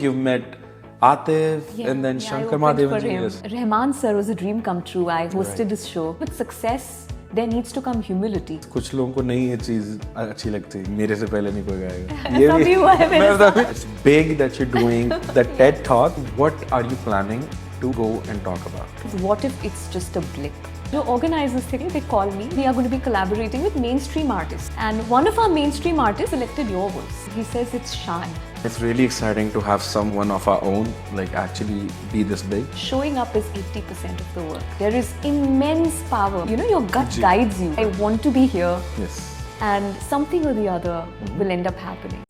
You've met Atif and then Shankar Mahadevan ji. Yes. Rahman sir was a dream come true. I hosted his show. With success, there needs to come humility. कुछ लोगों को नहीं ये चीज अच्छी लगती, मेरे से पहले नहीं कोई गाएगा। ये भी हुआ है मेरे साथ। It's big that you're doing the TED Talk. What are you planning to go and talk about? What if it's just a blip? The organizers थे, they call me. We are going to be collaborating with mainstream artists, and one of our mainstream artists selected your voice. He says it's Shan. It's really exciting to have someone of our own like actually be this big. Showing up is 80% of the work. There is immense power. You know, your gut guides you. I want to be here. Yes. And something or the other will end up happening.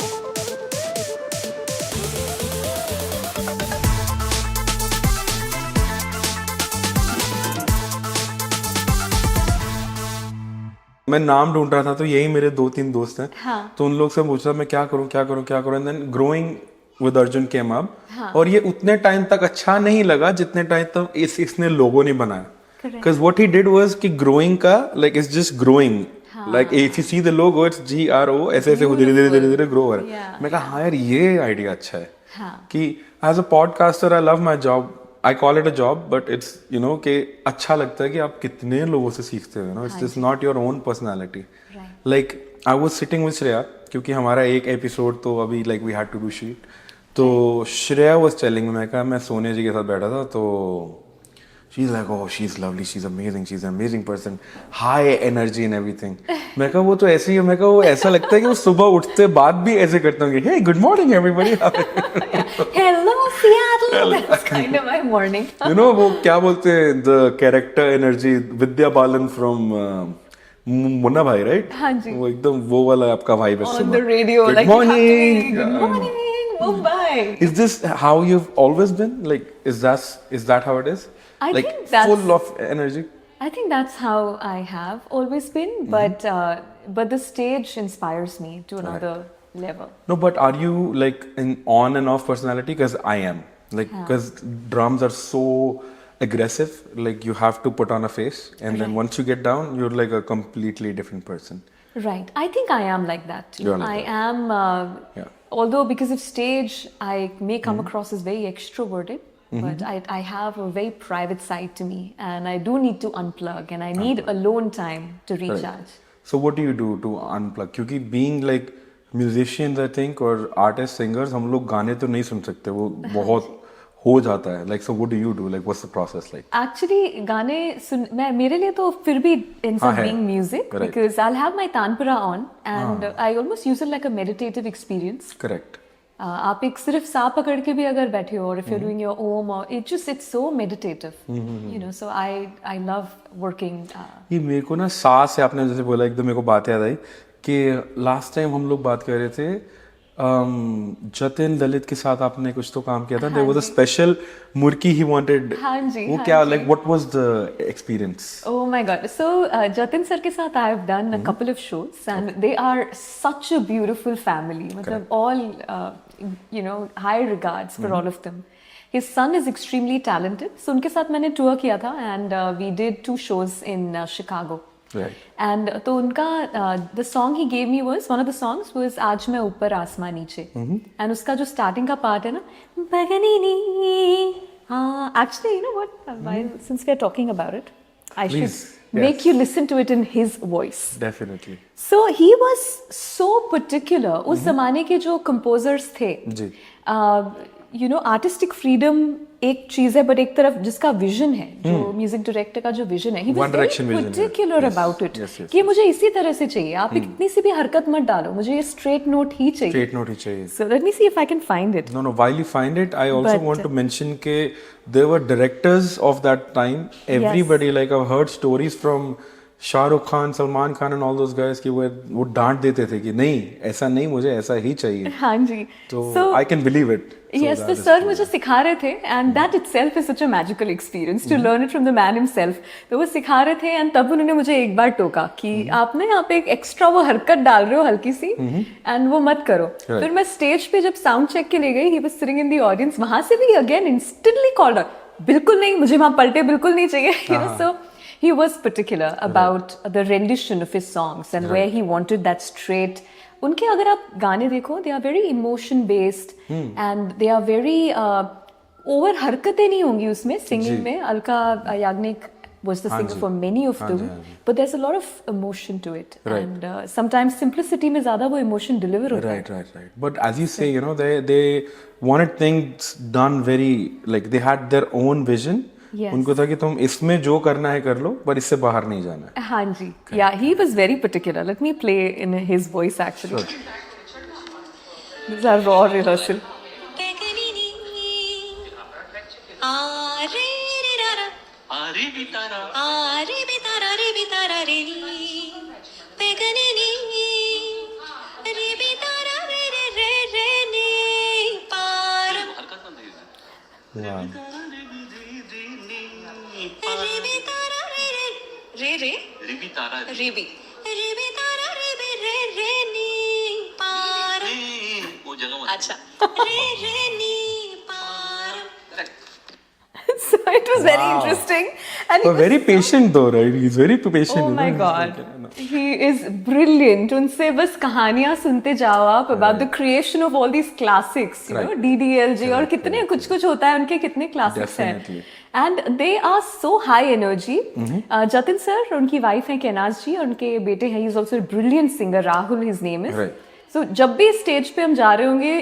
मैं नाम ढूंढ रहा था तो यही मेरे 2-3 दोस्त हैं। हाँ. तो उन लोग से पूछा मैं क्या करूं and then growing with Arjun came up. और ये उतने टाइम तक अच्छा नहीं लगा जितने टाइम तक इसने लोगो नहीं बनाया। Because what he did was कि ग्रोइंग का like it's just growing like if you see the logo it's GRO ऐसे धीरे ग्रो हो रहा है। मैं कहा हाँ यार ये आइडिया अच्छा है कि as a podcaster I love my job. I call it a job, but it's you know कि अच्छा लगता है कि आप कितने लोगों से सीखते हो। You know, it's just not your own personality. Right. Like I was sitting with Shreya क्योंकि हमारा एक एपिसोड तो अभी like we had to do shoot. तो Shreya was telling me, मैं कहा मैं सोनिया जी के साथ बैठा था तो she's like oh she's lovely, she's amazing, she's an amazing person, high energy and everything. मैं कहा वो तो ऐसे ही है। मैं कहा वो ऐसा लगता है कि वो सुबह उठते बाद भी ऐसे करते होंगे hey good morning everybody. Hello Seattle. That's kind of my morning. You know वो क्या बोलते हैं the character energy Vidya Balan from Munna भाई right? हाँ जी। वो एकदम वो वाला आपका vibe है On the radio Good like morning. Good morning Mumbai. Is this how you've always been? Like is that how it is? I like think that's full of energy. I think that's how I have always been, but the stage inspires me to another level. No, but are you like an on and off personality? Because I am. Like, because drums are so aggressive. Like, you have to put on a face, and then once you get down, you're like a completely different person. Right. I think I am like that too. You're like I am. Although because of stage, I may come across as very extroverted. But I have a very private side to me, and I do need to unplug, and I need alone time to recharge. So what do you do to unplug? क्योंकि being like musicians, I think, और artists, singers, हम लोग गाने तो नहीं सुन सकते, वो बहुत हो जाता है. Like so, what do you do? Like, what's the process like? Actually, गाने मैं मेरे लिए तो फिर भी ends up being music because I'll have my tanpura on, and I almost use it like a meditative experience. Correct. आप एक सिर्फ सा पकड़ के भी अगर बैठे हो और if you're doing your om or it's so meditative. You know, so I love working. ये मेरे को ना सांस से आपने जैसे बोला एकदम मेरे को बात याद आई कि लास्ट टाइम हम लोग बात कर रहे थे जतिन ललित के साथ आपने कुछ तो काम किया था. There was a special murki he wanted. हाँ जी. वो क्या like what was the experience? Oh my God. So Jatin sir के साथ I have done a couple of shows and they are such a beautiful family. मतलब all you know high regards for all of them. His son is extremely talented. So उनके साथ मैंने tour किया था and we did 2 shows in Chicago. Right. And तो उनका the song he gave me was one of the songs was आज मैं ऊपर आसमां नीचे. And उसका जो starting का part है ना बगनीनी actually you know what while since we are talking about it I Please, should make you listen to it in his voice. Definitely. So he was so particular. उस जमाने के जो composers थे जी. You know artistic freedom एक चीज है but एक तरफ जिसका विजन है जो म्यूजिक डायरेक्टर का जो विजन है he was very particular about it कि मुझे इसी तरह से चाहिए. आप इतनी सी भी हरकत मत डालो, मुझे ये स्ट्रेट नोट ही चाहिए. So let me see if I can find it. No, while you find it, I also want to mention के there were directors of that time. Everybody like I've heard stories from Shahrukh Khan, Salman Khan and all those guys कि वो डांट देते थे कि नहीं ऐसा नहीं, मुझे ऐसा ही चाहिए. हाँ जी. So I can believe it. Yes, तो सर मुझे सिखा रहे थे and that itself is such a magical experience to learn it from the man himself. तो वो सिखा रहे थे and तब उन्होंने मुझे एक बार टोका कि आप ना यहाँ पे एक एक्स्ट्रा वो हरकत डाल रहे हो हल्की सी and वो मत करो. फिर मैं स्टेज पे जब साउंड चेक के लिए गई, he was sitting in the audience, वहाँ से भी again instantly called out, बिल्कुल नहीं, मुझे वहाँ पलटे बिल्कुल नहीं चाहिए. You know, so he was particular about the rendition of his songs and where he wanted that straight उनके अगर आप गाने देखो, they are very emotion based and they are very over हरकतें नहीं होंगी उसमें सिंगिंग में. Alka Yagnik was the singer for many of them, but there's a lot of emotion to it, and sometimes simplicity में ज़्यादा वो emotion deliver होता है. Right. But as you say, you know, they wanted things done very, like they had their own vision. Yes. उनको था कि तुम इसमें जो करना है कर लो, पर इससे बाहर नहीं जाना है. हाँ जी. Yeah, he was very particular. Let me play in his voice actually. These are raw rehearsal. अच्छा. So it was very interesting, and But very patient though, right? He's very patient. oh you my know? God, he is brilliant. उनसे बस कहानियां सुनते जाओ आप about the creation of all these classics, you know, DDLJ और कितने कुछ होता है उनके कितने classics हैं. Definitely. And they are so high energy. Jatin sir, उनकी वाइफ है केनाज जी, और उनके बेटे हैं, he is also a brilliant singer, Rahul his name is. Right. So जब भी स्टेज पे हम जा रहे होंगे,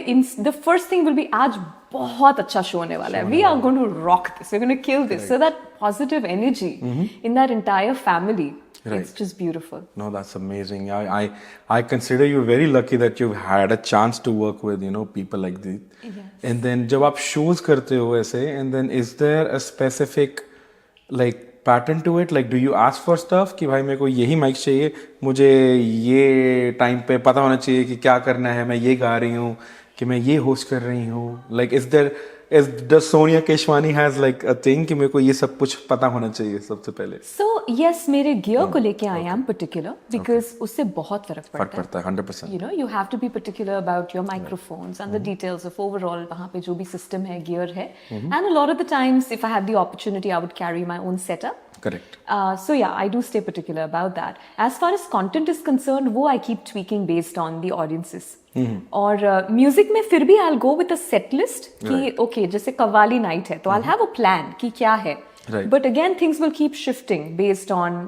the first thing will be आज बहुत अच्छा शो होने वाला है. We are going to rock this. We're going to kill this. So that positive energy in that entire family, it's just beautiful. No, that's amazing. I consider you very lucky that you've had a chance to work with, you know, people like this. Yes. And then जब आप shows करते हो ऐसे, and then is there a specific like pattern to it? Like do you ask for stuff कि भाई मेरे को यही माइक चाहिए, मुझे ये टाइम पे पता होना चाहिए कि क्या करना है, मैं ये गा रही हूँ, कि मैं ये होस्ट कर रही हूँ. Like does Sonia Keshwani has like a thing कि मेरे को ये सब कुछ पता होना चाहिए सबसे पहले? So yes, मेरे गियर को लेके I am particular because उससे बहुत फर्क पड़ता है. 100%. You know, you have to be particular about your microphones and the details of overall वहाँ पे जो भी system है, gear है. And a lot of the times, if I had the opportunity, I would carry my own setup. Correct. So yeah, I do stay particular about that. As far as content is concerned, वो I keep tweaking based on the audiences. और music में फिर भी I'll go with a set list कि okay, जैसे qawwali night है तो I'll have a plan कि क्या है. Right. But again, things will keep shifting based on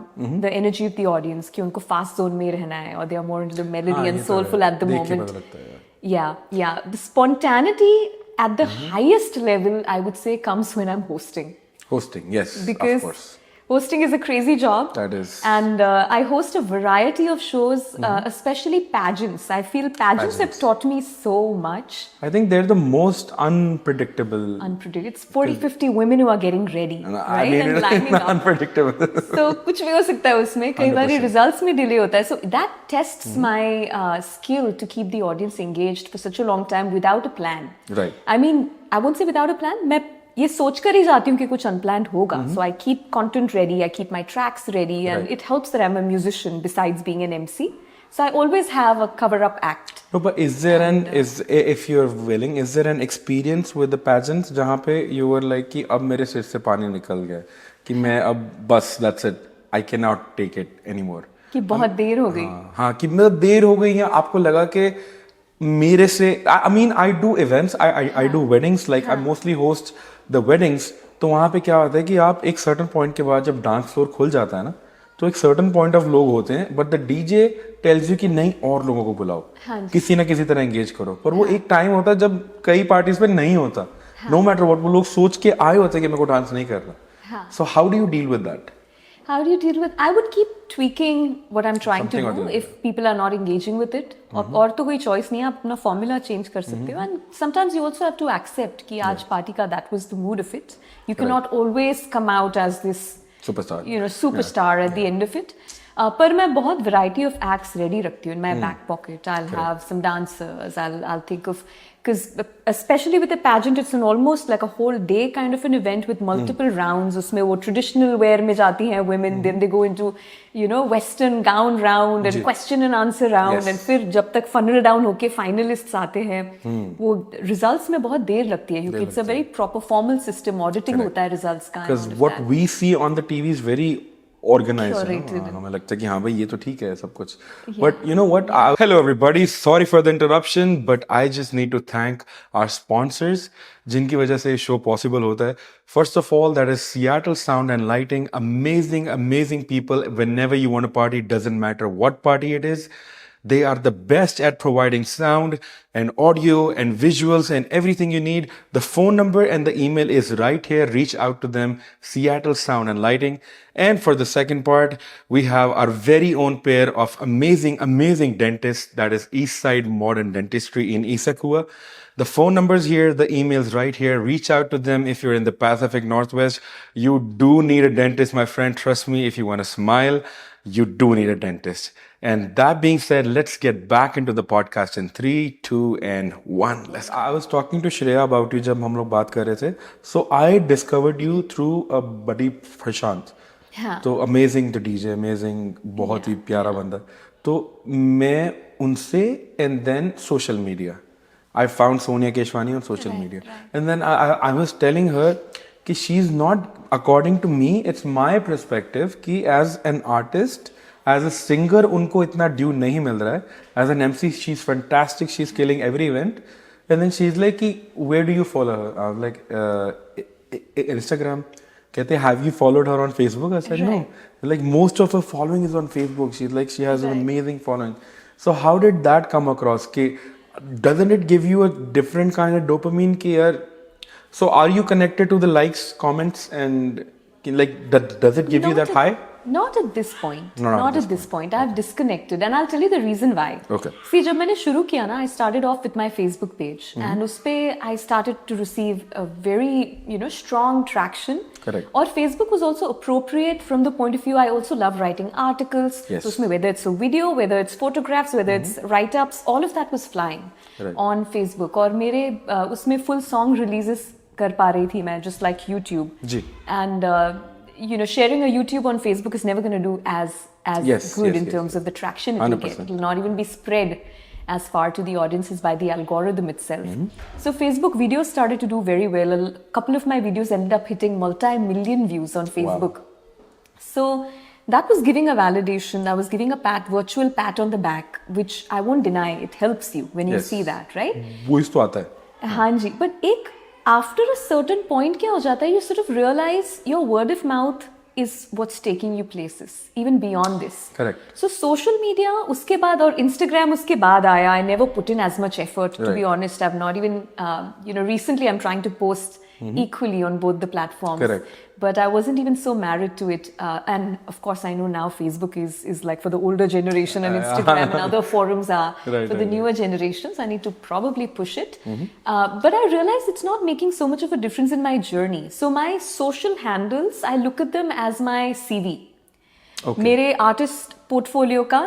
the energy of the audience कि उनको fast zone में रहना है, or they are more into the melody and soulful at the moment. Yeah. The spontaneity at the highest level, I would say, comes when I'm hosting. Hosting, yes, because of course. Hosting is a crazy job. That is. And I host a variety of shows, especially pageants. I feel pageants have taught me so much. I think they're the most unpredictable. It's 40-50 women who are getting ready, right? And lining up. Unpredictable. So कुछ भी हो सकता है उसमें. कई बार results में delay होता है. So that tests my skill to keep the audience engaged for such a long time without a plan. Right. I mean, I won't say without a plan. मैं ये सोच कर ही जाती हूँ कि कुछ unplanned होगा. So I keep content ready, I keep my tracks ready, and it helps that I'm a musician besides being an MC. So I always have a cover-up act. No, but is there if you're willing, is there an experience with the pageants जहाँ पे you were like कि अब मेरे सिर से पानी निकल गया, कि मैं अब बस that's it, I cannot take it anymore. कि बहुत देर हो गई. हाँ, कि मतलब देर हो गई है, आपको लगा कि मेरे से, I mean I do events, I do weddings, like I mostly host the weddings. तो वहाँ पे क्या होता है कि आप एक certain point के बाद जब डांस फ्लोर खुल जाता है ना, तो एक certain point of लोग होते हैं, but the DJ tells you कि नहीं और लोगों को बुलाओ, किसी ना किसी तरह engage करो. पर वो एक टाइम होता है जब कई पार्टीज पे नहीं होता, no matter what, वो लोग सोच के आए होते हैं कि मेरे को डांस नहीं करना. So how do you deal with that? How do you deal with? I would keep tweaking what I'm trying to do if people are not engaging with it. और तो कोई choice नहीं है, आप अपना formula change कर सकते हो. And sometimes you also have to accept कि आज party का that was the mood of it. You cannot always come out as this superstar, you know, superstar at the end of it. पर मैं बहुत variety of acts ready रखती हूँ in my back pocket. I'll have some dancers. I'll think of, because especially with a pageant, it's an almost like a whole day kind of an event with multiple rounds. उसमें वो traditional wear में जाती हैं women, then they go into, you know, western gown round and question and answer round, and फिर जब तक funnel down होके finalists आते हैं, वो results में बहुत देर लगती है क्योंकि it's a very proper formal system, auditing होता है results का. Because what we see on the TV is very organise है Curated. ना, हमें लगता है कि हाँ भाई ये तो ठीक है सब कुछ. But you know what? Hello everybody, sorry for the interruption, but I just need to thank our sponsors जिनकी वजह से शो पॉसिबल होता है. First of all, that is Seattle Sound and Lighting. Amazing people. Whenever you want to party, doesn't matter what party it is. They are the best at providing sound and audio and visuals and everything you need. The phone number and the email is right here. Reach out to them, Seattle Sound and Lighting. And for the second part, we have our very own pair of amazing dentists. That is Eastside Modern Dentistry in Issaquah. The phone number's here, the email's right here. Reach out to them if you're in the Pacific Northwest. You do need a dentist, my friend. Trust me, if you want to smile, you do need a dentist. And that being said, let's get back into the podcast in 3, 2, and 1. I was talking to Shreya about you जब हम लोग बात कर रहे थे. So I discovered you through a buddy Prashant. हाँ. तो amazing the DJ, amazing, बहुत ही प्यारा बंदा. तो मैं उनसे and then social media, I found Sonia Keshwani on social media and then I was telling her कि she is not, according to me, it's my perspective कि as an artist, as a singer उनको इतना ड्यू नहीं मिल रहा है. As an MC she is fantastic, she is killing every event. And then she is like कि where do you follow her? I was like Instagram. कहते have you followed her on Facebook? I said no. Like most of her following is on Facebook. She's like, she has an amazing following. So how did that come across? कि doesn't it give you a different kind of dopamine? कि यार, so are you connected to the likes, comments, and like does it give you that high? Not at this point. No, Not at this point. I've disconnected, and I'll tell you the reason why. Okay. See, जब मैंने शुरू किया ना, I started off with my Facebook page, and उस पे I started to receive a very, strong traction. Correct. और Facebook was also appropriate from the point of view, I also love writing articles. Yes. So उसमें whether it's a video, whether it's photographs, whether it's write-ups, all of that was flying on Facebook. और मेरे उसमें full song releases कर पा रही थी मैं, just like YouTube. Ji. And sharing a YouTube on Facebook is never going to do as good in terms of the traction it will get. 100%. It will not even be spread as far to the audiences by the algorithm itself. So Facebook videos started to do very well. A couple of my videos ended up hitting multi-million views on Facebook. Wow. So that was giving a validation. I was giving a virtual pat on the back, which I won't deny. It helps you when you see that, right? Boost तो आता है. हाँ जी, but after a certain point क्या हो जाता है, you sort of realize your word of mouth is what's taking you places, even beyond this. Correct. So social media उसके बाद और Instagram उसके बाद आया. I never put in as much effort, to be honest. I've not even, recently I'm trying to post equally on both the platforms. Correct. But I wasn't even so married to it. And of course, I know now Facebook is like for the older generation, and Instagram and other forums are for the newer generations. I need to probably push it. But I realized it's not making so much of a difference in my journey. So my social handles, I look at them as my CV. Okay. मेरे artist portfolio का,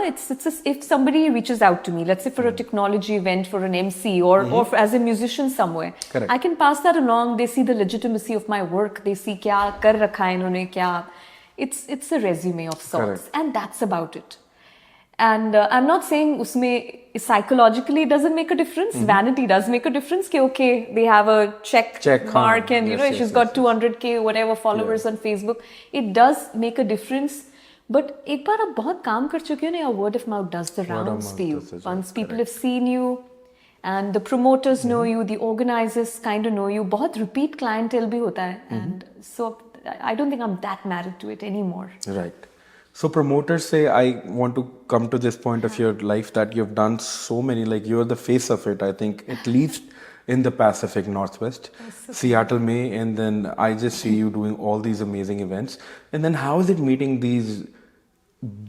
if somebody reaches out to me, let's say for a technology event, for an MC, or as a musician somewhere, Correct. I can pass that along. They see the legitimacy of my work. They see क्या कर रखा है इन्होंने, क्या. It's a resume of sorts. Correct. And that's about it. And I'm not saying उसमें psychologically it doesn't make a difference. Vanity does make a difference. कि okay, they have a check mark, and yes, she's got 200K whatever followers on Facebook. It does make a difference. But एक बार आप बहुत काम कर चुके हो ना, your word of mouth does the rounds for you. Once people have seen you, and the promoters know you, the organizers kind of know you, बहुत repeat clientele भी होता है. And so I don't think I'm that married to it anymore. Right. So promoters say, I want to come to this point of your life that you've done so many, like you're the face of it, I think, at least in the Pacific Northwest, Seattle में, and then I just see you doing all these amazing events. And then how is it meeting these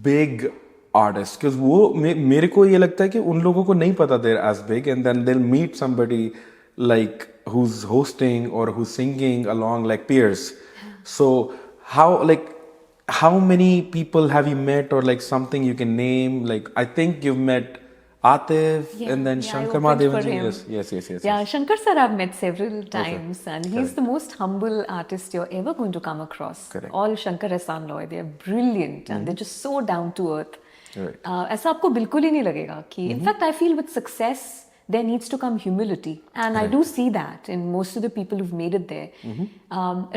big artists? Because वो मेरे को ये लगता है कि उन लोगों को नहीं पता they're as big, and then they'll meet somebody like who's hosting or who's singing along, like peers. So how many people have you met, or like something you can name? Like I think you've met Atif, and then Shankar Mahadevan. Yes. Yeah, Shankar sir I've met several times, and he's the most humble artist you're ever going to come across. Correct. All Shankar Ehsaan Loy, they're brilliant, and they're just so down to earth. Right. ऐसा आपको बिल्कुल ही नहीं लगेगा कि, in fact, I feel with success there needs to come humility, and I do see that in most of the people who've made it there.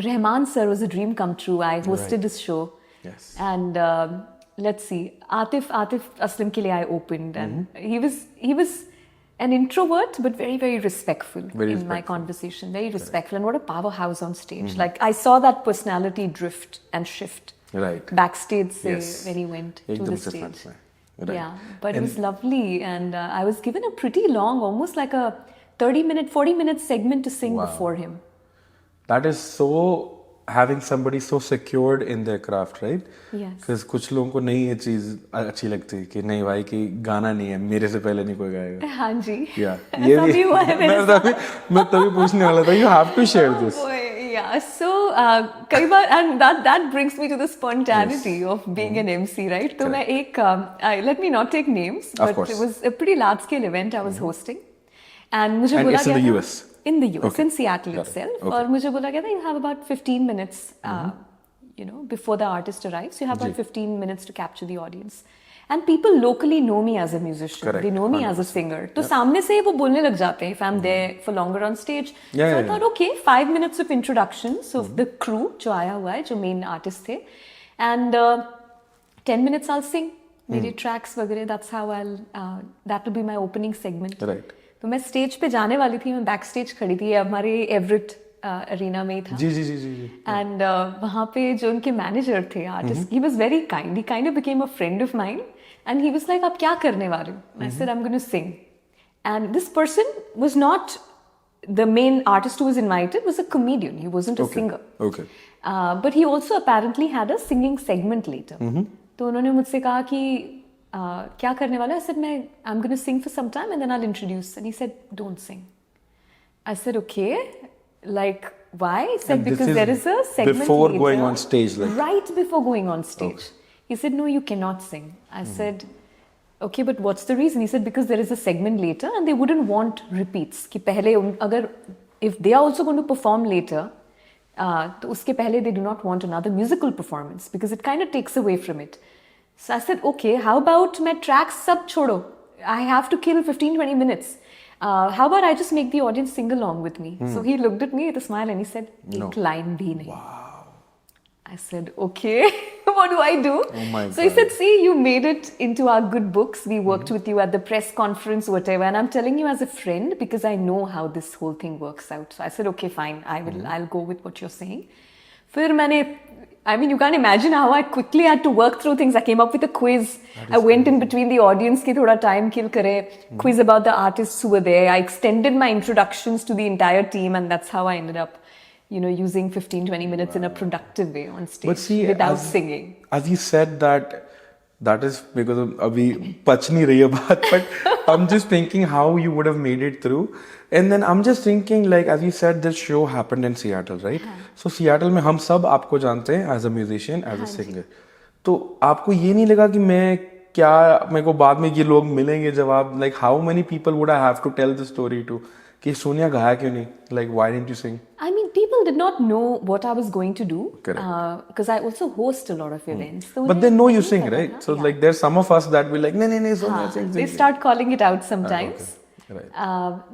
Rahman sir was a dream come true. I hosted his show. Yes. And let's see, Atif Aslam ke liye I opened, and he was an introvert but very, very respectful Very in my respectful. conversation, very respectful, and what a powerhouse on stage. Like I saw that personality drift and shift Right. backstage se Yes. when he went to एकदम the से stage. front में. Right. Yeah, but it was lovely, and I was given a pretty long, almost like a 30-minute, 40-minute segment to sing Wow. before him. That is so having somebody so secured in their craft, right? Yes. Because कुछ लोगों को नहीं ये चीज अच्छी लगती कि नहीं भाई कि गाना नहीं है, मेरे से पहले नहीं कोई गाएगा. हाँ जी. Yeah. ऐसा भी हुआ है मेरे मैं तभी पूछने वाला था. You have to share this. Boy, yeah. So कई बार, and that brings me to the spontaneity of being an MC, right? तो मैं एक let me not take names, Of but course. it was a pretty large scale event I was hosting, and मुझे And बोला it's in गया the था- US? In the US, Okay. in Seattle Got it. itself. Okay. और मुझे बोला गया था you have about 15 minutes, before the artist arrives, you have about ji. 15 minutes to capture the audience. And people locally know me as a musician. Correct. They know me as a singer. तो सामने से वो बोलने लग जाते हैं if I'm there for longer on stage. Yeah, So I yeah, thought, okay, 5 minutes of introductions of the crew जो आया हुआ है, जो main artist थे, and 10 minutes I'll sing. मेरी tracks वगैरह, that's how that will be my opening segment. Right. तो मैं स्टेज पे जाने वाली थी, मैं बैक स्टेज खड़ी थी, हमारे एवरेट अरीना में ही था. जी जी जी जी जी. एंड वहाँ पे जो उनके मैनेजर थे, artist, he was very kind, he kind of became a friend of mine, and he was like आप क्या करने वाले हो? I said I am going to sing. And this person was not the main artist who was invited, was a comedian, he wasn't a singer. Okay. But he also apparently had a singing segment later. तो उन्होंने मुझसे कहा कि क्या करने वाला है? I said मैं I am going to sing for some time and then I will introduce. And he said don't sing. I said, okay, like, why? He said, And this because is there is a segment before later, going on stage, like- right before going on stage. He said, no, you cannot sing. I said, okay, but what's the reason? He said, because there is a segment later and they wouldn't want repeats. कि पहले अगर if they are also going to perform later, तो उसके पहले they do not want another musical performance because it kind of takes away from it. So I said, okay, how about मैं tracks सब छोड़ो? I have to kill 15-20 minutes. How about I just make the audience sing along with me? So he looked at me with a smile and he said, No. एक line भी नहीं. I said, okay, what do I do? Oh my So he God. said, see, you made it into our good books. We worked with you at the press conference, whatever. And I'm telling you as a friend because I know how this whole thing works out. So I said, okay, fine. I'll go with what you're saying. फिर मैंने, I mean, you can't imagine how I quickly had to work through things. I came up with a quiz. I went in between the audience ki thoda time kill kare. Quiz about the artists who were there. I extended my introductions to the entire team, and that's how I ended up, using 15-20 minutes in a productive way on stage But see, without singing. As you said that is because of अभी पच नहीं रही है बात, but I'm just thinking how you would have made it through. And then I'm just thinking, like, as you said, this show happened in Seattle, right? So Seattle में हम सब आपको जानते हैं as a musician, as a singer. तो आपको ये नहीं लगा कि मेरे को बाद में ये लोग मिलेंगे जब आप, like, how many people would I have to tell the story to कि सोनिया गाया क्यों नहीं? Like, why didn't you sing? I mean, people did not know what I was going to do. Correct. Because I also host a lot of events. So But they know you नहीं sing, पता right? था. So Yeah. like there's some of us that will like, no, Sonia, sing. They start calling it out sometimes. Okay. Right.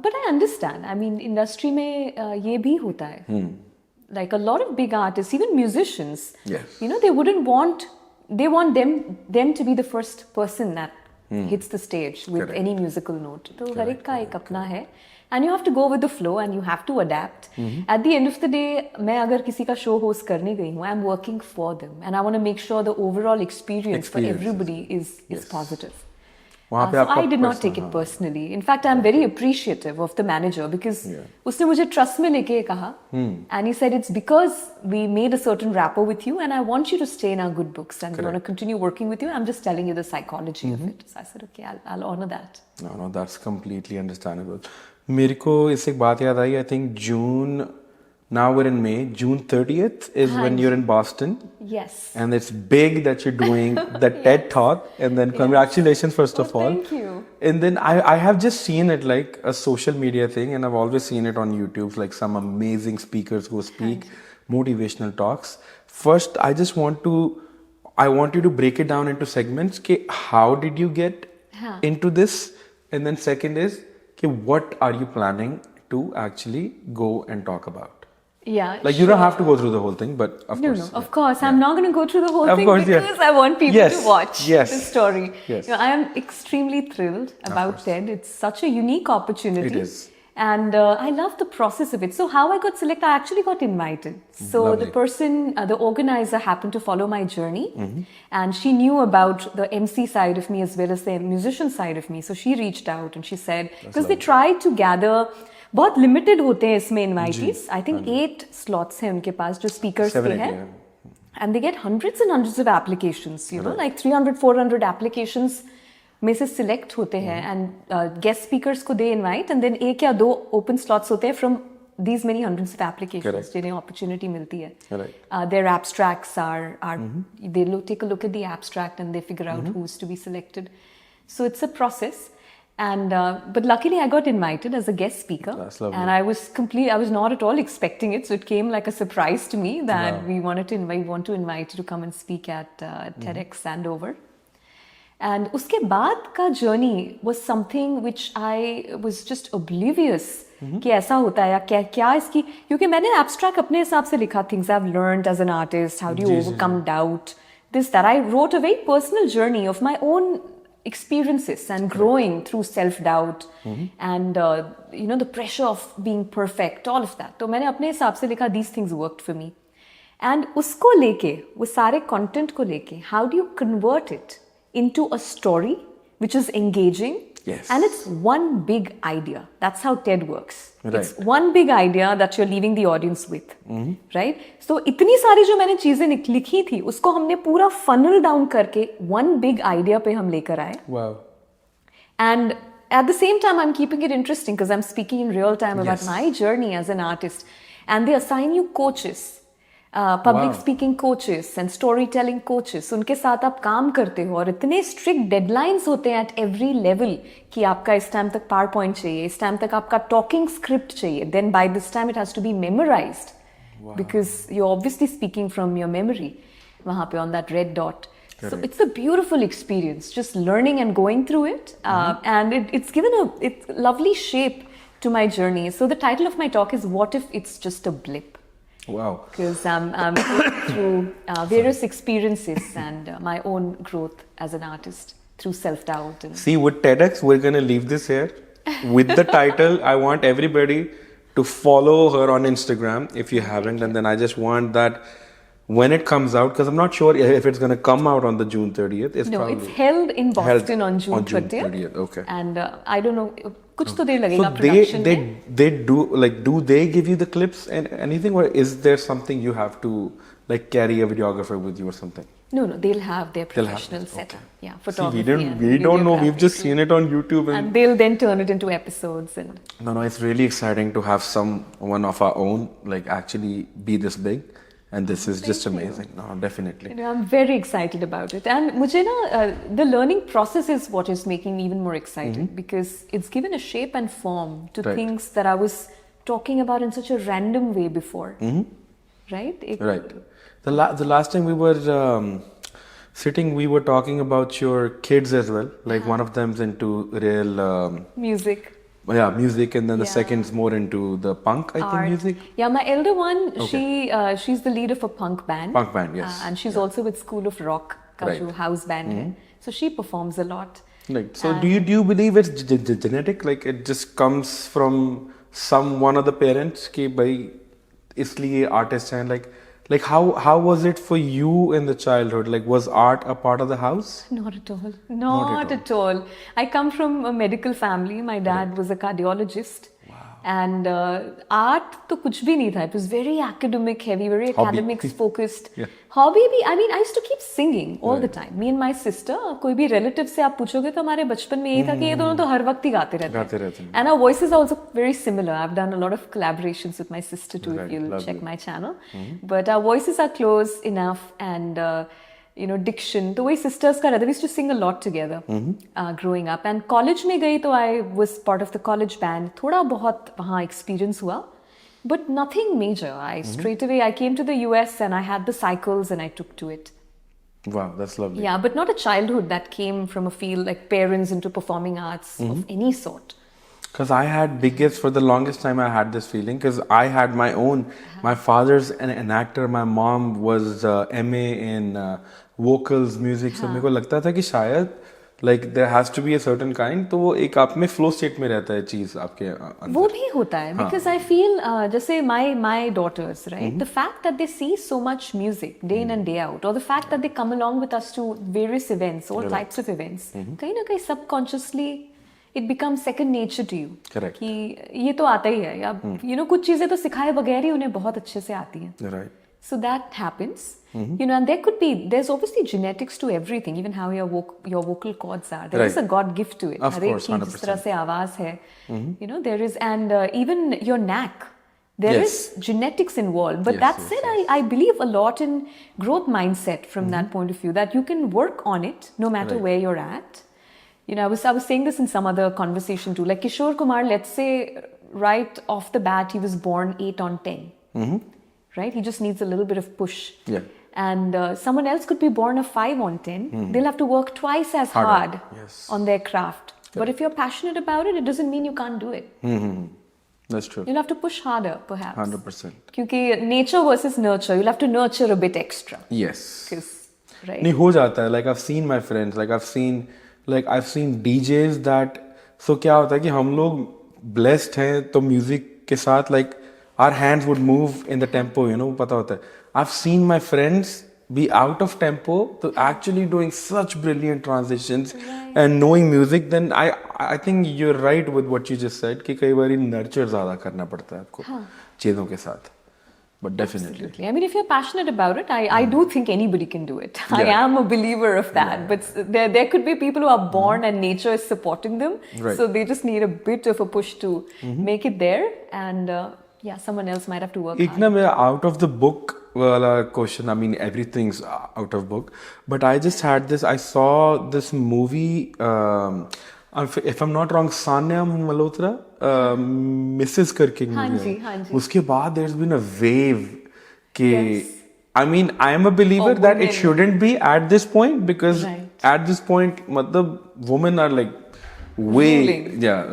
But I understand. I mean, industry में ये भी होता है. Like a lot of big artists, even musicians, Yes. they wouldn't want. They want them to be the first person that hits the stage with Correct. any musical note. तो हर एक का एक अपना है. And you have to go with the flow and you have to adapt. At the end of the day, मैं अगर किसी का show host करने गई हूँ, I'm working for them and I want to make sure the overall experience for everybody is positive. वहाँ पे So आपका I did not personal- take it personally. In fact, I'm very appreciative of the manager because उसने मुझे trust में लेके कहा and he said it's because we made a certain rapport with you and I want you to stay in our good books and we want to continue working with you. I'm just telling you the psychology of it. So I said, okay, I'll honor that. No, that's completely understandable. मेरे को इससे एक बात याद आई. I think now we're in May. June 30th is when you're in Boston. Yes. And it's big that you're doing the TED Talk. And then congratulations, first of all. Thank you. And then I have just seen it like a social media thing, and I've always seen it on YouTube, like some amazing speakers who speak motivational talks. First, I want you to break it down into segments. How did you get into this? And then second is, what are you planning to actually go and talk about? Yeah, Like you don't have to go through the whole thing, but of No, course. no, of course. I'm not going to go through the whole Of thing course, yeah. because I want people Yes, to watch yes, the story. yes. I am extremely thrilled about course. TED. It's such a unique opportunity. It is. And I love the process of it. So how I got selected, I actually got invited. So Lovely. the person, the organizer happened to follow my journey. Mm-hmm. And she knew about the MC side of me as well as the musician side of me. So she reached out and she said, because they tried to gather, बहुत limited होते हैं इसमें invitees I think 8 slots हैं उनके पास जो speakers के 780, हैं yeah. And they get hundreds and hundreds of applications, you know, like 300-400 applications में से सिलेक्ट होते हैं एंड गेस्ट स्पीकर्स को दे इनवाइट एंड देन 1 या 2 ओपन स्लॉट्स होते हैं from these many hundreds of applications Correct. जिन्हें opportunity मिलती है. Correct. Their abstracts are they take a look at the abstract and they figure out who's to be selected. So it's a process. And but luckily I got invited as a guest speaker. That's lovely. And I was not at all expecting it, so it came like a surprise to me that we want to invite you to come and speak at TEDx Andover. And uske baad ka journey was something which I was just oblivious कि ऐसा होता है या क्या इसकी, क्योंकि मैंने abstract अपने हिसाब से लिखा, things I've learned as an artist, how do you overcome doubt, this that. I wrote a very personal journey of my own experiences and growing through self-doubt and you know, the pressure of being perfect, all of that. तो मैंने अपने हिसाब से लिखा, these things worked for me. And उसको लेके, वो सारे content को लेके, how do you convert it into a story which is engaging? Yes. And it's one big idea. That's how TED works. Right. It's one big idea that you're leaving the audience with, right? So इतनी सारी जो मैंने चीजें लिखी थी, उसको हमने पूरा funnel down करके one big idea पे हम लेकर आए. Wow. And at the same time, I'm keeping it interesting because I'm speaking in real time about Yes. my journey as an artist. And they assign you coaches, public Wow. speaking coaches and storytelling coaches. उनके साथ आप काम करते हो और इतने strict deadlines होते हैं at every level कि आपका इस टाइम तक PowerPoint चाहिए, इस टाइम तक आपका talking script चाहिए. Then by this time it has to be memorized because you're obviously speaking from your memory वहाँ पे on that red dot. So it's a beautiful experience, just learning and going through it. And it's given it's lovely shape to my journey. So the title of my talk is What If It's Just a Blip? Wow. Because I'm going through various experiences and my own growth as an artist through self-doubt. And See, with TEDx, we're going to leave this here. With the title, I want everybody to follow her on Instagram if you haven't. And then I just want that when it comes out, because I'm not sure if it's going to come out on the June 30th. It's no, probably it's held in Boston on June 30th. 30th. Okay. And I don't know, कुछ तो देर लगेगा So production में. they do, like, do they give you the clips and anything, or is there something you have to like carry a videographer with you or something? No, they'll have their They'll have professional this, setup. okay. Yeah, See, photography. we don't know. We've just seen it on YouTube, And they'll then turn it into episodes. And no, it's really exciting to have someone of our own like actually be this big, and this is just amazing. No, definitely. you know, I'm very excited about it. And मुझे ना the learning process is what is making me even more excited because it's given a shape and form to Right. things that I was talking about in such a random way before. Right? Right. The last time we were sitting, we were talking about your kids as well. Like one of them's into real Music. music, and then the Yeah. second's more into the punk, I think, Art. music. Yeah, my elder one, she's the lead of a punk band. Punk band, yes. And she's also with School of Rock, का Right. जो house band है. So she performs a lot. Like, so do you believe it's genetic? Like it just comes from one of the parents कि भाई इसलिए artist हैं, like how was it for you in the childhood? Like was art a part of the house? Not at all. Not at all. I come from a medical family. My dad was a cardiologist. Wow. And art तो कुछ भी नहीं था. It was very academic heavy, very academics focused. Yeah. Hobby भी, I mean, I used to keep singing all the time. Me and my sister, कोई भी relative से आप पूछोगे तो हमारे बचपन में यही था कि ये दोनों तो हर वक्त ही गाते रहते हैं. And our voices are also very similar. I've done a lot of collaborations with my sister too, Right, if you'll lovely. check my channel. But our voices are close enough and you know, diction. The way sisters का रहता, we used to sing a lot together growing up. And college में गई तो I was part of the college band. थोड़ा बहुत वहाँ experience हुआ. But nothing major. Straight away, I came to the US and I had the cycles and I took to it. Wow, that's lovely. Yeah, but not a childhood that came from a field like parents into performing arts of any sort. Because I had biggest, for the longest time I had this feeling, because I had my own, my father's an actor, my mom was MA in vocals, music, so मेरे को लगता था कि शायद like there has to be a certain kind, तो वो एक आप में flow state में रहता है चीज आपके अंदर. वो भी होता है because I feel जैसे my daughters, right, the fact that they see so much music day in and day out, or the fact that they come along with us to various events, all types of events, कहीं ना कहीं subconsciously it becomes second nature to you. Correct. कि ये तो आता ही है, या you know कुछ चीजें तो सिखाए बगैर ही उन्हें बहुत अच्छे से आती हैं. Right. So that happens, you know, and there's obviously genetics to everything, even how your vocal cords are. There is a God gift to it. Of हर एक course, चीज 100%. जिस तरह से आवाज है, you know, there is, and even your knack. There Yes. is genetics involved, but Yes, that said, I believe a lot in growth mindset from that point of view, that you can work on it no matter where you're at. You know, I was saying this in some other conversation too. Like Kishore Kumar, let's say right off the bat, he was born 8 on 10. Right? He just needs a little bit of push. Yeah. And someone else could be born a 5 on 10. They'll have to work twice as Harder. hard Yes. on their craft. But if you're passionate about it, it doesn't mean you can't do it. That's true. You'll have to push harder, perhaps. 100%. क्योंकि nature versus nurture, you'll have to nurture a bit extra. Yes. 'Cause, right? नहीं हो जाता है. Like I've seen my friends, like I've seen DJs that, so क्या होता है कि हम लोग blessed हैं तो music के साथ like our hands would move in the tempo, you know, पता होता है. I've seen my friends be out of tempo to actually doing such brilliant transitions and knowing music. Then I think you're right with what you just said कि कई बारी nurture ज़्यादा करना पड़ता है आपको चीज़ों के साथ. But definitely. Absolutely. I mean, if you're passionate about it, I do think anybody can do it. I Yeah. am a believer of that. But there could be people who are born and nature is supporting them. Right. So they just need a bit of a push to make it there. And yeah, someone else might have to work एक hard. ना मेरा out of the book वाला question, I mean everything's out of book, but I just had this, I saw this movie, if I'm not wrong, Sanya Malhotra, Mrs. करके हाँ movie जी, है. हाँ जी. उसके बाद there's been a wave कि Yes. I mean I am a believer Of that it women. shouldn't be at this point, because Right. at this point मतलब women are like way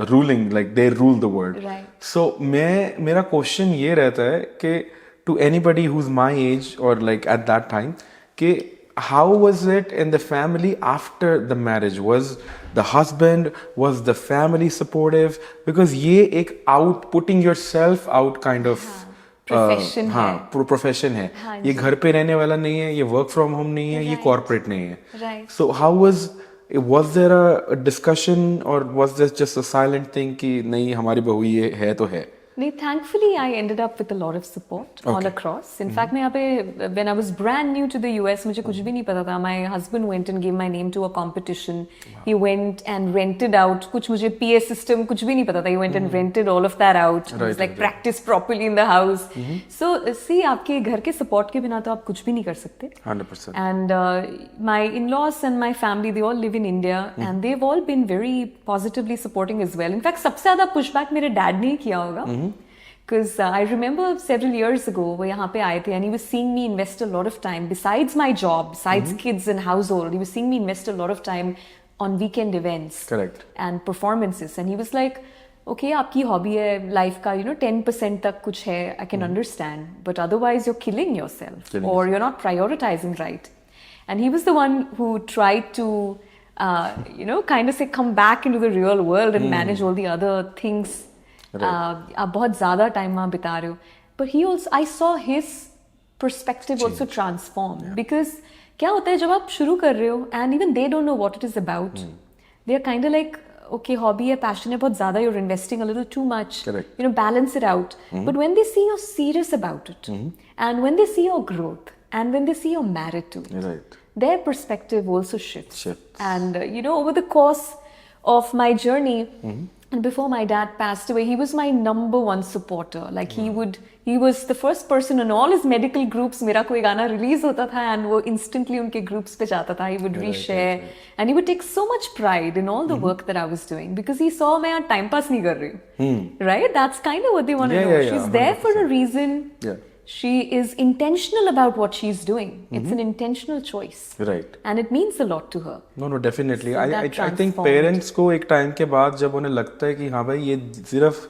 ruling, like they rule the world. Right. So मेरा question ये रहता है कि to anybody who's my age or like at that time, कि how was it in the family after the marriage? Was the husband, was the family supportive? Because ये एक putting yourself out kind of Profession है. हाँ, profession है. हाँ ये घर पे रहने वाला नहीं है, ये work from home नहीं है, ये Right. corporate नहीं है. Right. So how was there a discussion, or was this just a silent thing कि नहीं हमारी बहू ये है तो है? नहीं, thankfully I ended up with a lot of support all across. In fact, मैं यहाँ पे when I was brand new to the US, मुझे कुछ भी नहीं पता था. My husband went and gave my name to a competition. He went and rented out. कुछ मुझे PA system कुछ भी नहीं पता था. He went and rented all of that out. It was like practice properly in the house. So see, आपके घर के support के बिना तो आप कुछ भी नहीं कर सकते. 100%. And my in-laws and my family, they all live in India, and they've all been very positively supporting as well. In fact, सबसे ज़्यादा pushback मेरे dad ने ही किया होगा. Because I remember several years ago, वो यहाँ पे आए थे, and he was seeing me invest a lot of time, besides my job, besides kids and household, he was seeing me invest a lot of time on weekend events. Correct. And performances. And he was like, okay, आपकी hobby है, life का, you know, 10% तक कुछ है, I can understand, but otherwise you're killing yourself, or you're not prioritizing right. And he was the one who tried to, you know, kind of say, come back into the real world and manage all the other things. आप बहुत ज़्यादा time वहाँ बिता रहे हो. But he also, I saw his perspective also transform. Because क्या होता है जब आप शुरू कर रहे हो, and even they don't know what it is about. They are kind of like, okay, hobby है, passion है बहुत ज़्यादा, you're investing a little too much. Correct. You know, balance it out. But when they see you're serious about it, and when they see your growth, and when they see you're married to it, Right. their perspective also shifts. Shifts. And you know, over the course of my journey, and before my dad passed away, he was my number one supporter. Like he was the first person in all his medical groups. मेरा कोई गाना release होता था, and वो instantly उनके groups पे जाता था. He would reshare, and he would take so much pride in all the work that I was doing, because he saw मैं यहाँ time pass नहीं कर रही हूँ. Right? That's kind of what they want to know. Yeah, She's there for a reason. Yeah. she is intentional about what she's doing. It's an intentional choice. Right. And it means a lot to her. No, definitely. So I that think transformed. Parents को एक time के बाद जब उन्हें लगता है कि हाँ भाई ये सिर्फ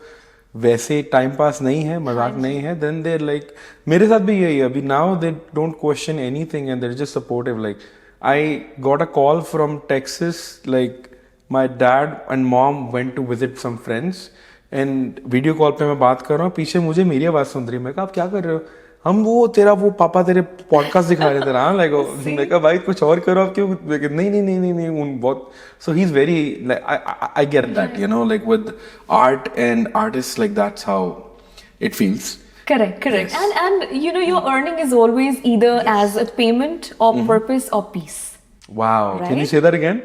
वैसे टाइम पास नहीं है, मजाक नहीं है, देन दे लाइक, मेरे साथ भी यही है अभी, now they don't question anything and they're just supportive. Like I got a call from Texas, like my dad and mom went to visit some friends and video call पे मैं बात कर रहा हूँ, पीछे मुझे मेरी आवाज सुन रही है. मैं कहा आप क्या कर रहे हो? हम वो तेरा वो पापा तेरे पॉडकास्ट दिखा रहे थे ना, लाइक मैं कहा भाई कुछ और करो आप, क्यों? नहीं उन बहुत. So he is very, I get that, you know, like with art and artist, like that's how it feels. Correct. Yes. And you know, your earning is always either as a payment or purpose or peace. Wow. Can you Right? say that again?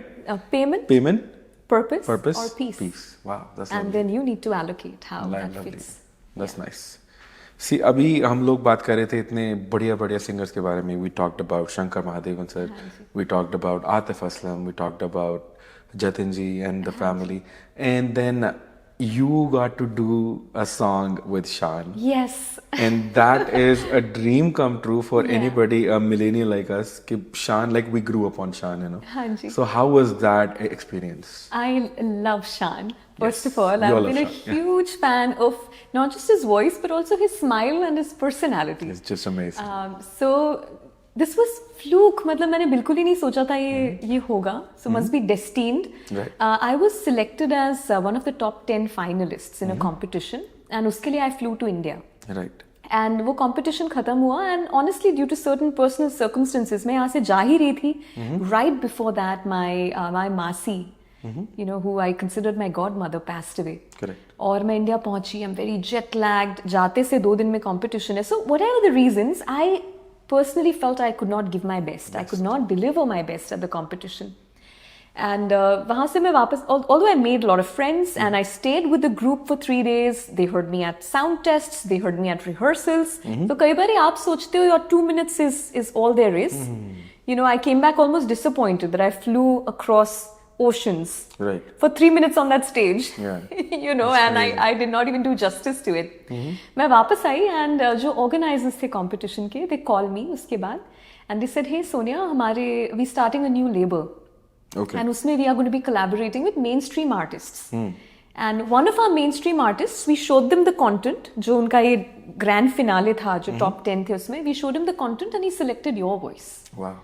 Payment, Purpose or peace. Wow, that's And then you need to allocate how that lovely. fits. That's nice. See, अभी हम लोग बात कर रहे थे इतने बढ़िया singers के बारे में. We talked about Shankar Mahadevan sir. We talked about Atif Aslam. We talked about Jatin ji and the family. And then you got to do a song with Shaan. Yes. And that is a dream come true for Yeah. anybody, a millennial like us. Ki Shaan, like we grew up on Shaan, you know. Hanji. So how was that experience? I love Shaan. First Yes. of all, We all I've been a love Shaan, yeah. huge fan of not just his voice, but also his smile and his personality. It's just amazing. So this was fluke. मतलब मैंने बिल्कुल ही नहीं सोचा था ये होगा. So must be destined. Right. I was selected as one of the top 10 finalists in a competition, and उसके लिए I flew to India. Right. And वो competition खत्म हुआ, and honestly due to certain personal circumstances मैं यहाँ से जा ही रही थी. Right before that my मासी, you know, who I considered my godmother, passed away. Correct. और मैं इंडिया पहुंची. I'm very jet lagged. जाते से 2 दिन में competition है. So whatever the reasons, I personally felt I could not give my best. I could not deliver my best at the competition. And वहाँ से मैं वापस, although I made a lot of friends and I stayed with the group for 3 days, they heard me at sound tests, they heard me at rehearsals. तो कई बार आप सोचते हो your 2 minutes is all there is. You know, I came back almost disappointed that I flew across oceans Right. for 3 minutes on that stage. Yeah. You know, and I did not even do justice to it. मैं वापस आई and जो organizers थे competition के, they called me उसके बाद and they said, hey Sonia, we starting a new label. Okay. And उसमें we are going to be collaborating with mainstream artists. And one of our mainstream artists, we showed them the content, जो उनका ये grand finale था, जो top 10 थे उसमें, we showed him the content and he selected your voice. Wow.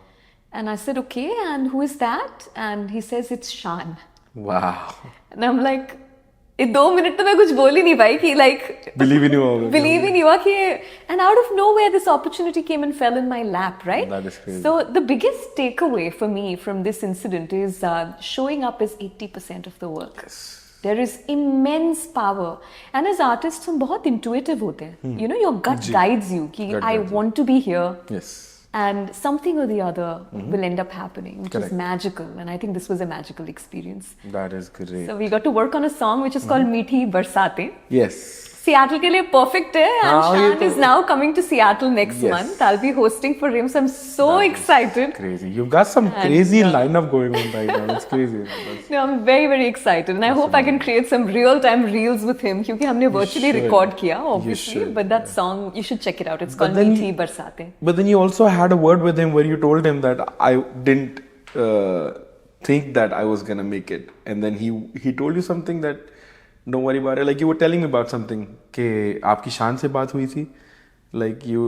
And I said, okay, and who is that? And he says, it's Shaan. Wow. And I'm like, ये 2 minute तो मैं कुछ बोल ही नहीं पाई कि like Believe in you all. believe ही नहीं हुआ कि and out of nowhere this opportunity came and fell in my lap, right? That is crazy. So the biggest takeaway for me from this incident is showing up is 80% of the work. Yes. There is immense power, and as artists हम बहुत intuitive होते हैं. You know, your gut guides you कि Gut I guides you. want to be here. Yes. And something or the other will end up happening, which Correct. is magical. And I think this was a magical experience. That is great. So we got to work on a song which is called Meethi Barsate. Yes. Seattle के लिए perfect है, and हाँ, ये Shaan तो- is now coming to Seattle next Yes. month. I'll be hosting for him, so I'm so That is excited. Crazy. You've got some And, crazy lineup going on right now. It's crazy. No, I'm very very excited, and I hope I can create some real-time reels with him. क्योंकि हमने virtually should. record किया, You obviously. should, But that song, you should check it out. It's But called then- Meethi Barsate. But then you also had a word with him where you told him that I didn't think that I was gonna make it, and then he told you something that don't worry about it. Like you were telling me about something कि आपकी शान से बात हुई थी. Like you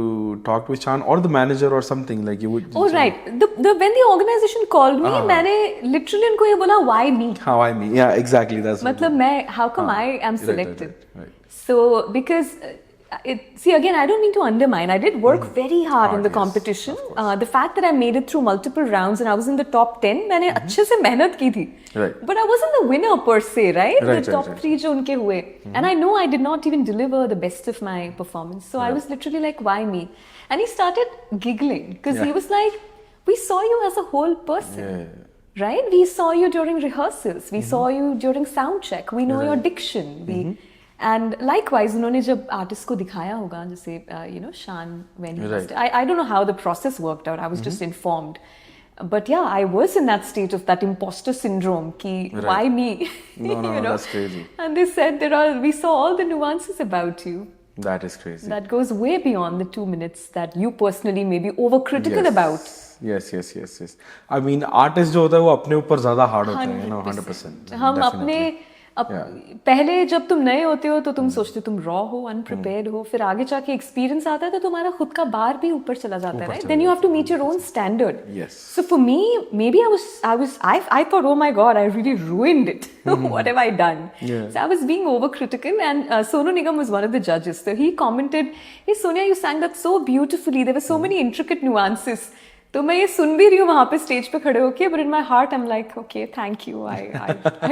talked with Shaan or the manager or something. Like you would. Oh right, when the organization called me, मैंने literally उनको ये बोला why me? How I mean? Yeah, exactly. That's. मतलब मैं how come I am Right, selected? right. So because see again, I don't mean to undermine. I did work very hard in the yes, competition. of course. The fact that I made it through multiple rounds and I was in the top 10, मैंने अच्छे से मेहनत की थी. Right. But I wasn't the winner per se, right? Right, The top right. 3 जो उनके हुए. And I know I did not even deliver the best of my performance. So I was literally like, why me? And he started giggling because he Yeah. was like, we saw you as a whole person. Yeah. Right? We saw you during rehearsals. We saw you during sound check. We know your diction. And likewise, उन्होंने जब artist को दिखाया होगा, जैसे you know, Shaan when he was, I don't know how the process worked out. I was just informed. But yeah, I was in that state of that imposter syndrome. Ki Right. why me? No, You know? that's crazy. And they said we saw all the nuances about you. That is crazy. That goes way beyond the 2 minutes that you personally may be overcritical about. Yes. I mean, artist जो होता है वो अपने ऊपर ज़्यादा hard होता है, 100%. हम अपने पहले जब तुम नए होते हो तो तुम सोचते हो तुम रॉ हो, अनप्रिपेयर्ड हो, फिर आगे जाके एक्सपीरियंस आता है तो तुम्हारा खुद का बार भी ऊपर चला जाता है, right? Then you have to meet your own standard. Yes. So for me, maybe I thought, oh my God, I really ruined it. What have I done? Yeah. So I was being overcritical, and Sonu Nigam was one of the judges. So he commented, "Hey Sonia, you sang that so beautifully. There were so many intricate nuances." तो मैं ये सुन भी रही हूँ वहाँ पे stage पे खड़े होके, but in my heart I'm like, okay, thank you. I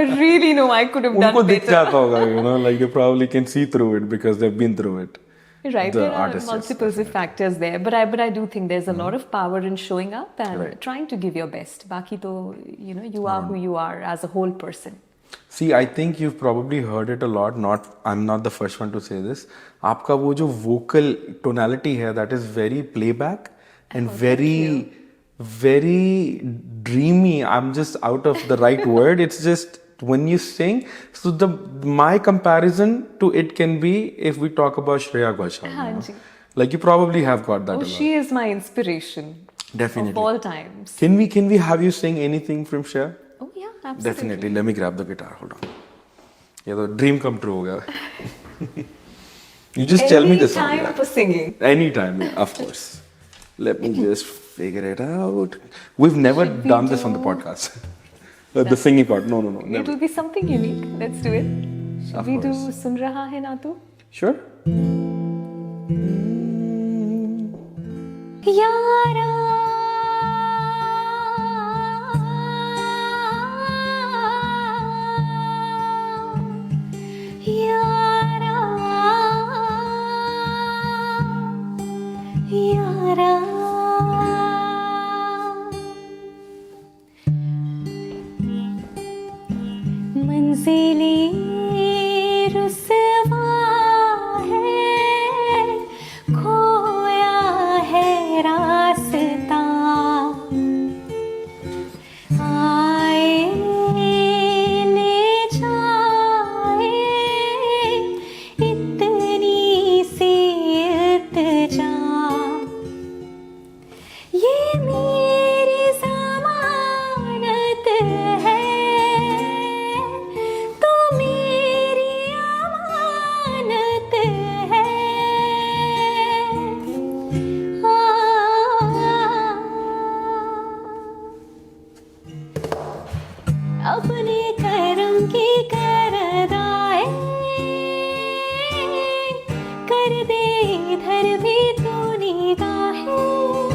really know I could have done उनको दिख better. जाता होगा, like they probably can see through it because they've been through it. Right, The there are artists, yes, multiples of factors there, but I do think there's a lot of power in showing up and Right. trying to give your best. बाकी तो you are who you are as a whole person. See, I think you've probably heard it a lot. I'm not the first one to say this. आपका वो जो vocal tonality है, that is very playback and very dreamy. I'm just out of the right word. It's just when you sing. So my comparison to it can be if we talk about Shreya Ghoshal. हाँ जी. Like you probably have got that a lot. She is my inspiration. Definitely. Of all times. Can we have you sing anything from Shreya? Oh yeah, absolutely. Definitely. Let me grab the guitar. Hold on. ये तो dream come true हो गया. You just tell me the song. Any time for singing. Anytime, yeah, of course. Let me just figure it out. We've never done this on the podcast. The singing part. No, It never. will be something unique. Let's do it. Should Of we do course. सुन रहा है ना तू? Sure. यारा यारा यारा मंजिलें रुसवा है, खोया है रास्ता, आए ले जाए इतनी सी इल्तिजा, ये मेरी ज़मानत है तो मेरी अमानत है, अपने करम की कर दाए, कर दे इधर भी तू निगाहें,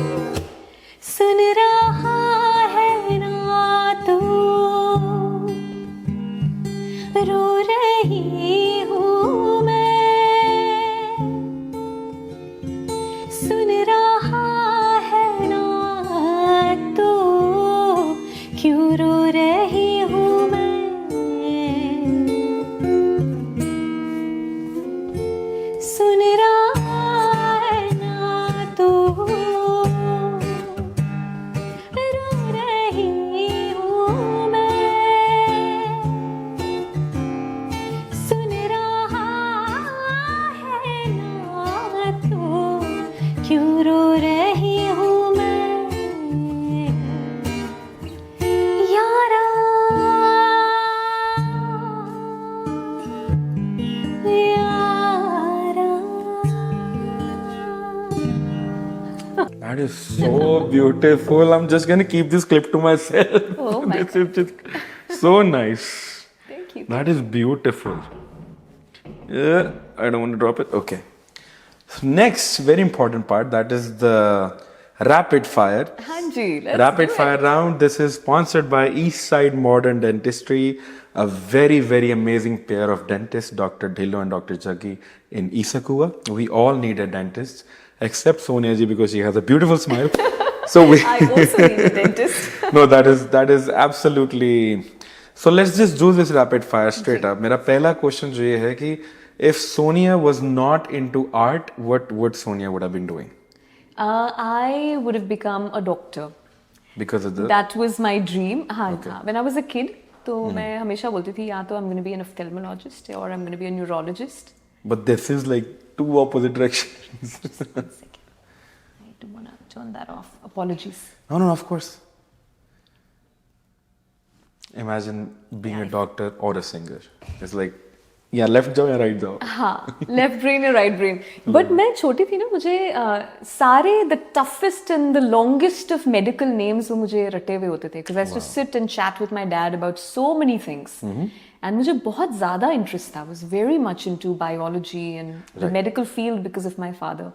सुन रहा है ना तू, रो रही हूँ मैं, सुन रहा है ना तू, क्यों रो रही हूँ मैं, सुन रहा है ना तू, रो रही हूँ मैं, सुन रहा है ना तू, क्यों रो रही हूँ मैं, यारा यारा. That is so beautiful. I'm just gonna keep this clip to myself. Oh my This is just so nice. Thank you. That is beautiful. Yeah, I don't want to drop it. Okay. So next, very important part. That is the rapid fire. हाँ जी, let's Rapid do it. fire round. This is sponsored by Eastside Modern Dentistry, a very, very amazing pair of dentists, Dr. Dhillo and Dr. Jaggi in Issaquah. We all need a dentist, except Sonia ji because she has a beautiful smile. So we. I also need a dentist. No, that is absolutely. So let's just do this rapid fire straight up. मेरा पहला question जो ये है कि if Sonia was not into art, what would Sonia would have been doing? I would have become a doctor. Because of the. That was my dream. हाँ, Okay. हाँ. When I was a kid, तो मैं हमेशा बोलती थी या तो I'm going to be an ophthalmologist or I'm going to be a neurologist. But this is like two opposite directions. I do want to turn that off. Apologies. No, of course. Imagine being a doctor or a singer. It's like, yeah, left जाओ या right जाओ. हाँ, left brain या right brain. But मैं छोटी थी ना, मुझे सारे the toughest and the longest of medical names वो मुझे रटे हुए होते थे. Because I used to sit and chat with my dad about so many things. And मुझे बहुत ज़्यादा interest था. I was very much into biology and the medical field because of my father.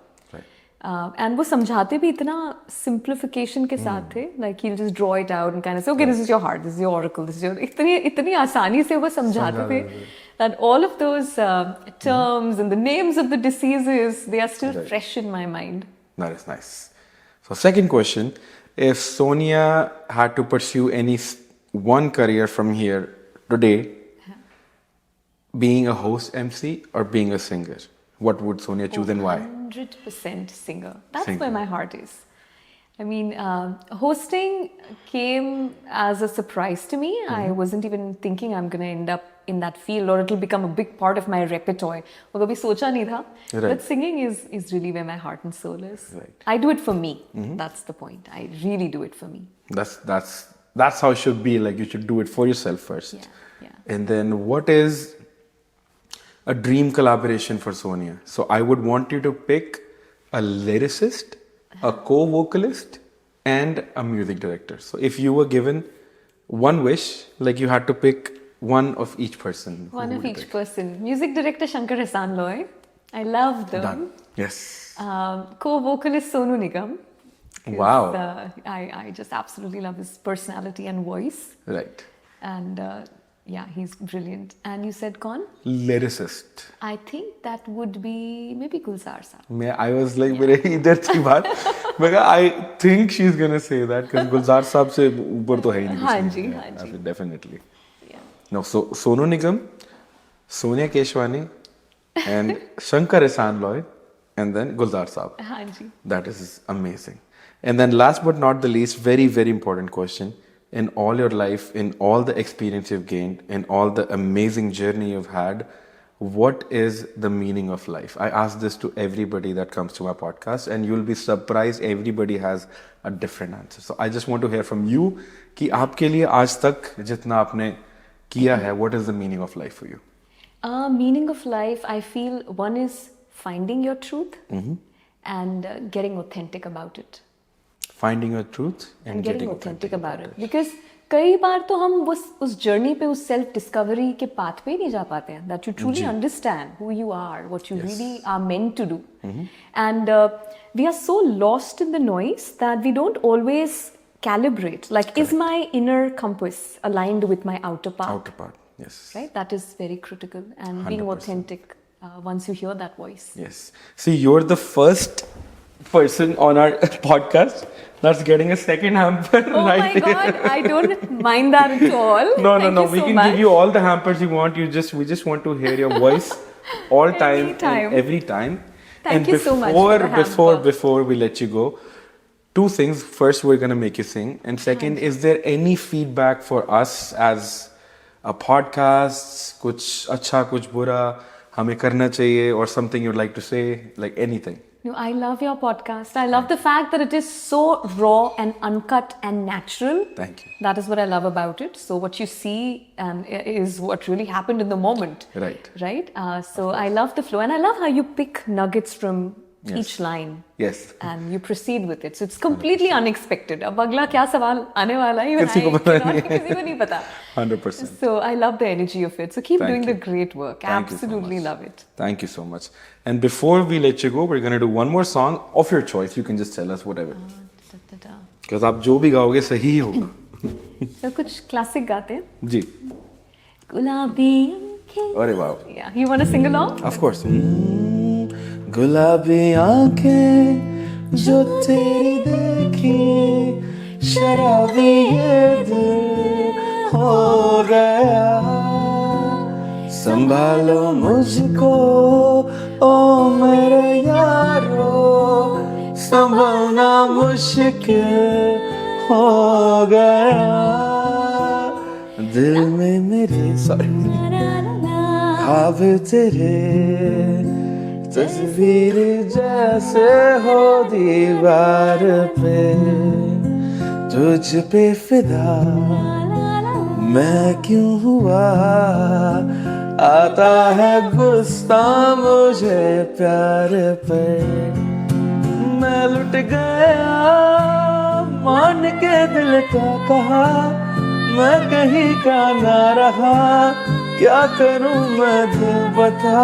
And वो समझाते भी इतना simplification के साथ थे, like he'll just draw it out and kind of say, okay, this is your heart, this is your oracle, this is your, इतनी आसानी से वो समझाते थे that all of those terms and the names of the diseases, they are still fresh in my mind. That is nice. So second question, if Sonia had to pursue any one career from here today, being a host MC or being a singer, what would Sonia choose and why? 100% singer. That's Singer. where my heart is. I mean, hosting came as a surprise to me. I wasn't even thinking I'm going to end up in that field or it'll become a big part of my repertoire. वो कभी सोचा नहीं था. Right. But singing is really where my heart and soul is. Right. I do it for me. That's the point. I really do it for me. That's how it should be. Like you should do it for yourself first. Yeah. And then what is a dream collaboration for Sonia? So I would want you to pick a lyricist, a co-vocalist, and a music director. So if you were given one wish, like you had to pick one of each person. who One of would you each pick? person. Music director Shankar Ehsaan Loy. I love them. Done. Yes. Co-vocalist Sonu Nigam. 'Cause, Wow. I just absolutely love his personality and voice. Right. And yeah, he's brilliant. And you said Kaun? Lyricist. I think that would be maybe Gulzar Saab. I was like, मेरे इधर थी बात. मैं कहा, I think she's gonna say that because गुलजार साहब से ऊपर तो है ही नहीं. हाँ जी, हाँ जी. Definitely. Yeah. No, so Sonu Nigam, Sonia Keshwani, and Shankar Ehsaan Loy, and then Gulzar Saab. हाँ जी. That is amazing. And then last but not the least, very, very important question. In all your life, in all the experience you've gained, in all the amazing journey you've had, what is the meaning of life? I ask this to everybody that comes to my podcast, and you'll be surprised everybody has a different answer. So I just want to hear from you कि आपके लिए आज तक जितना आपने किया है, what is the meaning of life for you? Meaning of life, I feel one is finding your truth and getting authentic about it. Finding your truth and getting authentic about it. Because कई बार तो हम उस journey पे उस self discovery के path पे ही नहीं जा पाते हैं. That you truly understand who you are, what you really are meant to do. And we are so lost in the noise that we don't always calibrate. Like, is my inner compass aligned with my outer part? Outer part, yes. Right? That is very critical. And being 100%. authentic once you hear that voice. Yes. See, you're the first person on our podcast that's getting a second hamper Oh right my God, I don't mind that at all. No. Thank you We so can much. give you all the hampers you want. We just want to hear your voice all time, Anytime. and every time. Thank you so much before, for the before hamper. before we let you go, two things. First, we're gonna make you sing, and second, is there any feedback for us as a podcast? कुछ अच्छा, कुछ बुरा हमें करना चाहिए, or something you'd like to say, like anything. No, I love your podcast. I love the fact that it is so raw and uncut and natural. Thank you. That is what I love about it. So what you see is what really happened in the moment. Right. Right? So I love the flow. And I love how you pick nuggets from each line. Yes. And you proceed with it. So it's completely unexpected. अब अगला क्या सवाल आने वाला है, किसी को पता नहीं है. किसी को नहीं पता. 100%. So I love the energy of it. So keep Thank doing you. the great work. Thank you so Absolutely much. love it. Thank you so much. And before we let you go, we're going to do one more song of your choice. You can just tell us whatever. Because आप जो भी गाओगे सही होगा. तो कुछ classic गाते हैं. जी. गुलाबी आंखें. अरे वाह. Yeah, you want to sing along? Of course. गुलाबी आंखें जो तेरी देखी शराबी ये दिल हो गया संभालो मुझको ओ मेरे यारो संभालना मुश्किल हो गया दिल में मेरे ख्वाब तेरे तस्वीर जैसे हो दीवार पे, तुझ पे फिदा मैं क्यों हुआ, आता है गुस्सा मुझे प्यार पे, मैं लुट गया मान के दिल का कहा, मैं कहीं का ना रहा, क्या करूं मैं दिल बता,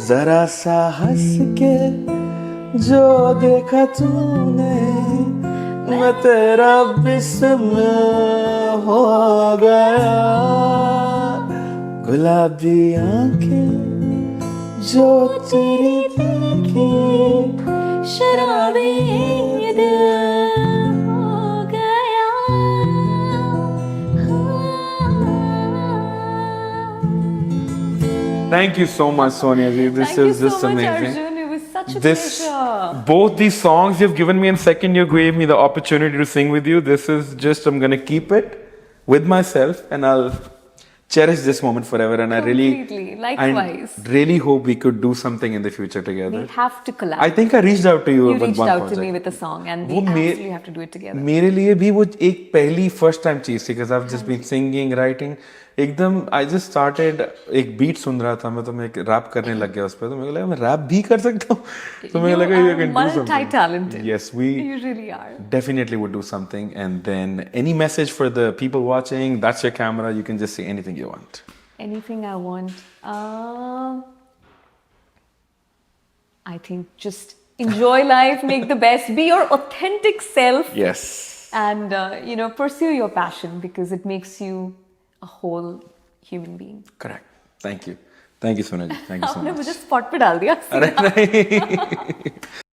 जरा सा हंस के जो देखा तूने, मैं तेरा बिस्मिल हो गया, गुलाबी आंखें जो तेरी देखी, शराबी दिल हो गया। Thank you so much, Sonia ji. This Thank you is so just much, amazing. Arjun. It was such a This, pleasure. both these songs you've given me, and second you gave me the opportunity to sing with you. This is just, I'm gonna keep it with myself, and I'll cherish this moment forever. And Completely. Likewise. I really hope we could do something in the future together. We have to collab. I think I reached out to you You with reached one out project. to me with a song, and we वो absolutely have to do it together. मेरे लिए भी वो एक पहली first time चीज थी, because I've just been singing, writing, एकदम I just started, एक बीट सुन रहा था मैं, तो मैं एक रैप करने लग गया उस पर, तो मुझे लगा मैं रैप भी कर सकता हूँ, तो मुझे लगा you can do something. Multi-talented. Yes, we You really are. definitely would do something. And then any message for the people watching, that's your camera, you can just say anything you want. Anything I want. I think just enjoy life, make the best, be your authentic self, Yes. and pursue your passion, because it makes you a whole human being. Correct. Thank you. Thank you, Sonia ji. Thank you so आपने much. मुझे spot पे डाल दिया. अरे नहीं